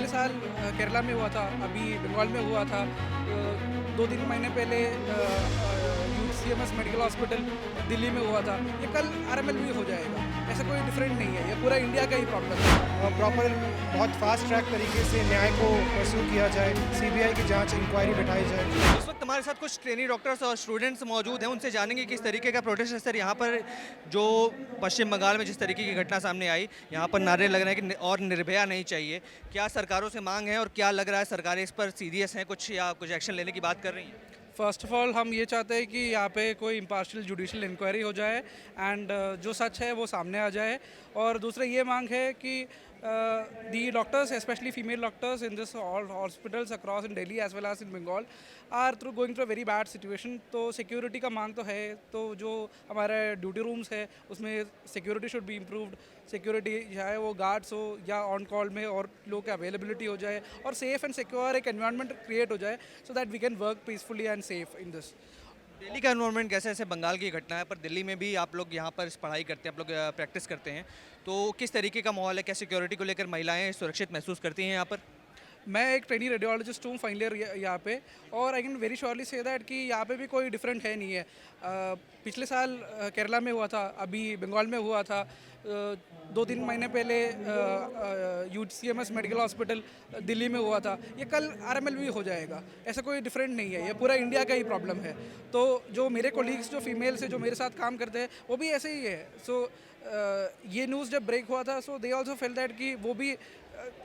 पिछले साल केरला में हुआ था, अभी बंगाल में हुआ था। 2-3 महीने पहले यूसीएमएस मेडिकल हॉस्पिटल दिल्ली में हुआ था। ये कल आरएमएल भी हो जाएगा, ऐसा कोई डिफरेंट नहीं है, ये पूरा इंडिया का ही प्रॉब्लम है। प्रॉपर बहुत फास्ट ट्रैक तरीके से न्याय को परस्यू किया जाए, सीबीआई की जांच इंक्वायरी बिठाई जाए। इस वक्त हमारे साथ कुछ ट्रेनी डॉक्टर्स और स्टूडेंट्स मौजूद हैं, उनसे जानेंगे किस तरीके का प्रोटेस्ट है सर यहाँ पर। जो पश्चिम बंगाल में जिस तरीके की घटना सामने आई, यहाँ पर नारे लग रहे हैं कि और निर्भया नहीं चाहिए। क्या सरकारों से मांग है और क्या लग रहा है सरकारें इस पर सीरियस हैं कुछ या कुछ एक्शन लेने की बात कर रही हैं? फर्स्ट ऑफ ऑल हम ये चाहते हैं कि यहाँ पे कोई इम्पार्शियल जुडिशल इंक्वायरी हो जाए एंड जो सच है वो सामने आ जाए। और दूसरा ये मांग है कि the doctors, specially female doctors in this all hospitals across in Delhi as well as in Bengal are through going through very bad situation. तो सिक्योरिटी का मांग तो है, तो जो हमारे ड्यूटी रूम्स है उसमें security should be improved. Security चाहे वो गार्ड्स हो या ऑन कॉल में और लोगों की अवेलेबिलिटी हो जाए और सेफ एंड सिक्योर एक एनवायरनमेंट क्रिएट हो जाए so that we can work peacefully and safe in this. Delhi का एनवायरनमेंट कैसे, ऐसे बंगाल की घटना है पर दिल्ली में भी आप लोग यहाँ पर इस पढ़ाई करते हैं, आप लोग प्रैक्टिस करते हैं, तो किस तरीके का माहौल है? क्या सिक्योरिटी को लेकर महिलाएं सुरक्षित महसूस करती हैं यहाँ पर? मैं एक ट्रेनी रेडियोलॉजिस्ट हूँ फाइनल ईयर यहाँ पे, और I can very surely say that कि यहाँ पे भी कोई डिफरेंट है नहीं है। पिछले साल केरला में हुआ था, अभी बंगाल में हुआ था। 2-3 महीने पहले यूसीएमएस मेडिकल हॉस्पिटल दिल्ली में हुआ था। ये कल आरएमएल भी हो जाएगा, ऐसा कोई डिफरेंट नहीं है, ये पूरा इंडिया का ही प्रॉब्लम है। तो जो मेरे कोलीग्स जो फीमेल्स है जो मेरे साथ काम करते हैं वो भी ऐसे ही है। सो ये न्यूज़ जब ब्रेक हुआ था सो दे ऑल्सो फेल दैट कि वो भी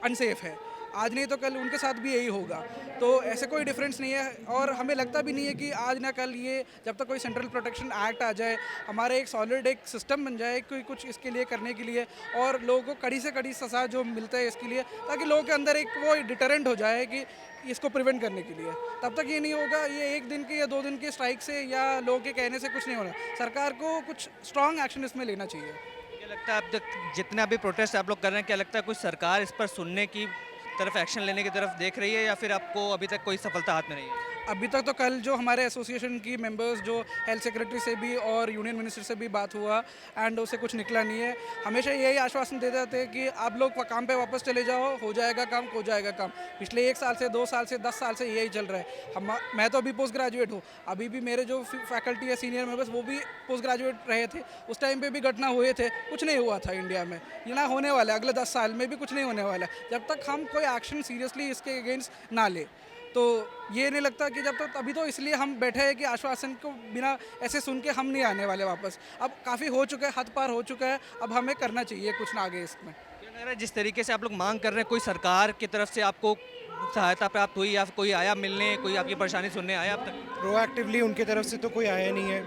अनसेफ है। आज नहीं तो कल उनके साथ भी यही होगा, तो ऐसे कोई डिफरेंस नहीं है। और हमें लगता भी नहीं है कि आज ना कल ये जब तक कोई सेंट्रल प्रोटेक्शन एक्ट आ जाए, हमारे एक सॉलिड एक सिस्टम बन जाए कोई कुछ इसके लिए करने के लिए, और लोगों को कड़ी से कड़ी सज़ा जो मिलता है इसके लिए, ताकि लोगों के अंदर एक वो डिटरेंट हो जाए कि इसको प्रिवेंट करने के लिए। तब तक ये नहीं होगा, ये 1 दिन की या 2 दिन की स्ट्राइक से या लोगों के कहने से कुछ नहीं होना। सरकार को कुछ स्ट्रॉन्ग एक्शन इसमें लेना चाहिए। क्या लगता है अब तक जितने अभी प्रोटेस्ट आप लोग कर रहे हैं, क्या लगता है कुछ सरकार इस पर सुनने की तरफ, एक्शन लेने की तरफ देख रही है या फिर आपको अभी तक कोई सफलता हाथ में नहीं है? अभी तक तो कल जो हमारे एसोसिएशन की मेंबर्स जो हेल्थ सेक्रेटरी से भी और यूनियन मिनिस्टर से भी बात हुआ एंड उससे कुछ निकला नहीं है। हमेशा यही आश्वासन देते थे कि आप लोग काम पे वापस चले जाओ, हो जाएगा काम, हो जाएगा काम। पिछले 1 साल से 2 साल से 10 साल से यही चल रहा है। मैं तो अभी पोस्ट ग्रेजुएट हूँ, अभी भी मेरे जो फैकल्टी है सीनियर मेंबर्स वो भी पोस्ट ग्रेजुएट रहे थे, उस टाइम पे भी घटना हुए थे, कुछ नहीं हुआ था इंडिया में। ये ना होने वाला है, अगले 10 साल में भी कुछ नहीं होने वाला है जब तक हम कोई एक्शन सीरियसली इसके अगेंस्ट ना ले। तो ये नहीं लगता कि जब तक अभी तो इसलिए हम बैठे हैं कि आश्वासन को बिना ऐसे सुन के हम नहीं आने वाले वापस। अब काफ़ी हो चुका है, हद पार हो चुका है, अब हमें करना चाहिए कुछ ना आगे इसमें। क्या लग रहा है जिस तरीके से आप लोग मांग कर रहे हैं, कोई सरकार की तरफ से आपको सहायता प्राप्त हुई या कोई आया मिलने, कोई आपकी परेशानी सुनने आया अब तक? प्रोएक्टिवली उनकी तरफ से तो कोई आया नहीं है।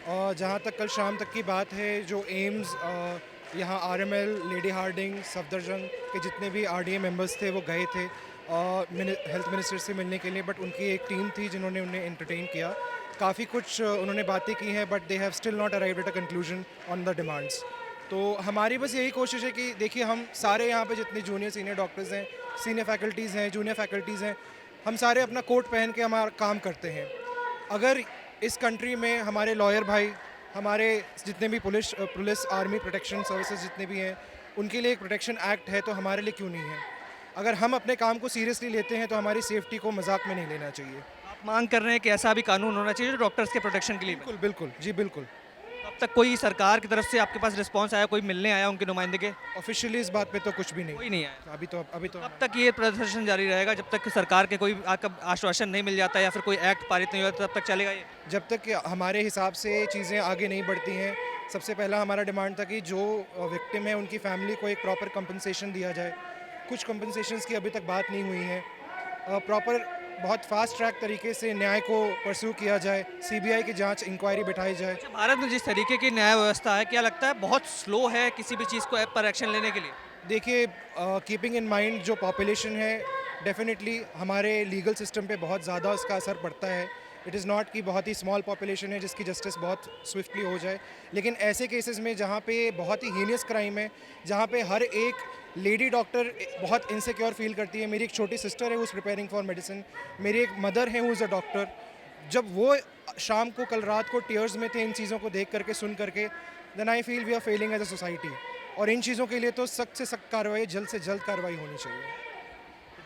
और जहाँ तक कल शाम तक की बात है, जो एम्स यहाँ आरएमएल, लेडी हार्डिंग, सफदरजंग के जितने भी आरडीए मेंबर्स थे वो गए थे हेल्थ मिनिस्टर से मिलने के लिए, बट उनकी एक टीम थी जिन्होंने उन्हें एंटरटेन किया। काफ़ी कुछ उन्होंने बातें की हैं, but they have still not arrived at a conclusion on the demands. तो हमारी बस यही कोशिश है कि देखिए, हम सारे यहाँ पे जितने जूनियर सीनियर डॉक्टर्स हैं, सीनियर फैकल्टीज़ हैं, जूनियर फैकल्टीज़ हैं, हम सारे अपना कोट पहन के हमारा काम करते हैं। अगर इस कंट्री में हमारे लॉयर भाई, हमारे जितने भी पुलिस आर्मी प्रोटेक्शन सर्विसेज जितने भी हैं, उनके लिए एक प्रोटेक्शन एक्ट है, तो हमारे लिए क्यों नहीं है? अगर हम अपने काम को सीरियसली लेते हैं तो हमारी सेफ्टी को मजाक में नहीं लेना चाहिए। आप मांग कर रहे हैं कि ऐसा भी कानून होना चाहिए जो डॉक्टर्स के प्रोटेक्शन के लिए बने। बिल्कुल बिल्कुल जी बिल्कुल। तो अब तक कोई सरकार की तरफ से आपके पास रिस्पांस आया, कोई मिलने आया उनके नुमाइंदे के? ऑफिशियली इस बात पे तो कुछ भी नहीं। कोई नहीं आया। अभी तो कब तक ये प्रदर्शन जारी रहेगा? जब तक कि सरकार के कोई आश्वासन नहीं मिल जाता या फिर कोई एक्ट पारित नहीं होता, तब तक चलेगा ये? जब तक कि हमारे हिसाब से चीज़ें आगे नहीं बढ़ती हैं। सबसे पहला हमारा डिमांड था कि जो विक्टिम है उनकी फैमिली को एक प्रॉपर कंपनसेशन दिया जाए। कुछ कंपनसेशंस की अभी तक बात नहीं हुई है। प्रॉपर बहुत फास्ट ट्रैक तरीके से न्याय को परस्यू किया जाए, सीबीआई की जांच इंक्वायरी बिठाई जाए। अच्छा, भारत में जिस तरीके की न्याय व्यवस्था है, क्या लगता है बहुत स्लो है किसी भी चीज़ को ऐप पर एक्शन लेने के लिए? देखिए, कीपिंग इन माइंड जो पॉपुलेशन है, डेफिनेटली हमारे लीगल सिस्टम पे बहुत ज़्यादा उसका असर पड़ता है। इट इज़ नॉट कि बहुत ही स्मॉल पॉपुलेशन है जिसकी जस्टिस बहुत स्विफ्टली हो जाए, लेकिन ऐसे केसेस में जहाँ पे बहुत ही हीनियस क्राइम है, जहाँ पे हर एक लेडी डॉक्टर बहुत इनसिक्योर फील करती है। मेरी एक छोटी सिस्टर है who is preparing for medicine, मेरी एक मदर है हु इज़ अ डॉक्टर। जब वो शाम को कल रात को टीयर्स में थे इन चीज़ों को देख करके, सुन करके, then I feel we are failing as a society. और इन चीज़ों के लिए तो सख्त से सख्त कार्रवाई, जल्द से जल्द कार्रवाई होनी चाहिए।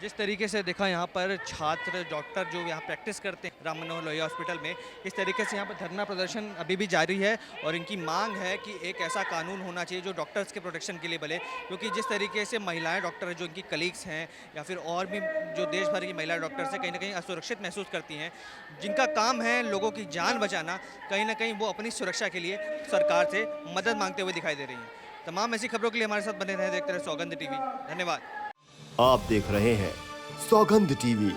जिस तरीके से देखा यहाँ पर छात्र डॉक्टर जो यहाँ प्रैक्टिस करते हैं राम मनोहर लोहिया हॉस्पिटल में, इस तरीके से यहाँ पर धरना प्रदर्शन अभी भी जारी है और इनकी मांग है कि एक ऐसा कानून होना चाहिए जो डॉक्टर्स के प्रोटेक्शन के लिए बने, क्योंकि जिस तरीके से महिलाएं डॉक्टर जो इनकी कलीग्स हैं या फिर और भी जो देश भर की महिला डॉक्टर्स हैं, कहीं ना कहीं असुरक्षित महसूस करती हैं, जिनका काम है लोगों की जान बचाना, कहीं ना कहीं वो अपनी सुरक्षा के लिए सरकार से मदद मांगते हुए दिखाई दे रही हैं। तमाम ऐसी खबरों के लिए हमारे साथ बने रहे, देखते रहे सौगंध टीवी। धन्यवाद। आप देख रहे हैं सौगंध टीवी,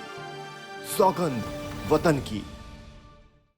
सौगंध वतन की।